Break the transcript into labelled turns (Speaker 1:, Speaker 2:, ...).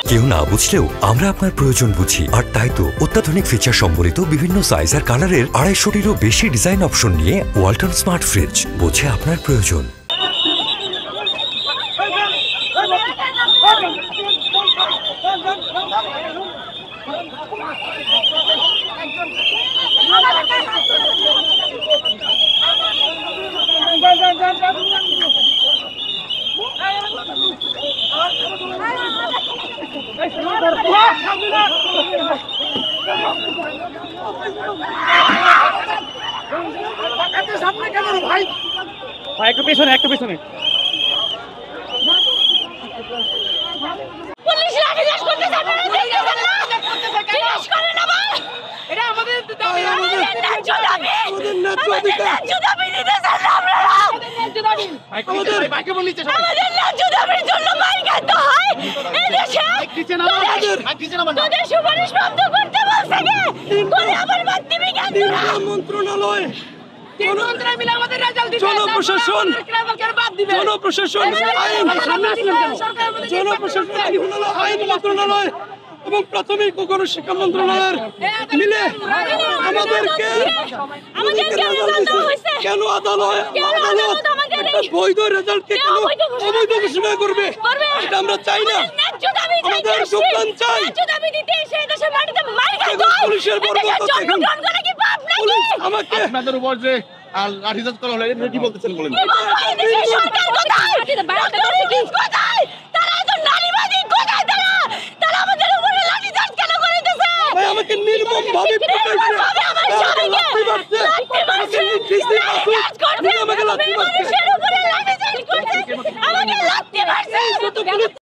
Speaker 1: কেউ না বুঝলেও আমরা আপনার প্রয়োজন বুঝি, আর তাই তো অত্যাধুনিক ফিচার সম্বলিত বিভিন্ন সাইজ আর কালারের 250-টিরও বেশি ডিজাইন অপশন নিয়ে ওয়ালটন স্মার্ট ফ্রিজ বোঝে আপনার প্রয়োজন।
Speaker 2: একটু পেছনে
Speaker 3: পুলিশ লাঠিচার্জ করতেছে, আপনারা দেখতেছেন না? জিজ্ঞেস করেন আবার। এটা আমাদের দাবি, আমাদের ন্যায্য দাবি। আমাদের ন্যায্য দাবি দিতেছেন না আপনারা। আমাদের ন্যায্য দাবির জন্য মার খেতে হয় এই দেশে। তোদের সুপারিশ বন্ধ করতে বলছে কে? করে আবার বাদ দিবি কেন?
Speaker 2: মন্ত্রণালয়
Speaker 3: জনপ্রশাসন,
Speaker 2: আইন মন্ত্রণালয় এবং প্রাথমিক ও গণশিক্ষা মন্ত্রণালয়ের মিলে আমাদেরকে কেন আদালত একটা বৈধ রেজাল্টকে কেন অবৈধ ঘোষণা করবে? এটা আমরা চাই না। আমাদের যোগদান চাই। পুলিশের বর্বরতা দেখুন। পুলিশ আমাকে
Speaker 4: আপনাদের উপর যে লাঠিচার্জ করা হলো এটা কি বলতেছেন বলেন?
Speaker 3: সরকার কোথায়? কোথায়? তারা তো নারীবাদী, কোথায় তারা? তারা আমাদের উপরে লাঠিচার্জ কেন করে দিতেছে?
Speaker 2: ভাই আমাকে নির্মম ভাবে পিটাইছে।
Speaker 3: আমার সবাইকে লাঠি মারছে। আমাকে লাঠি মারছে।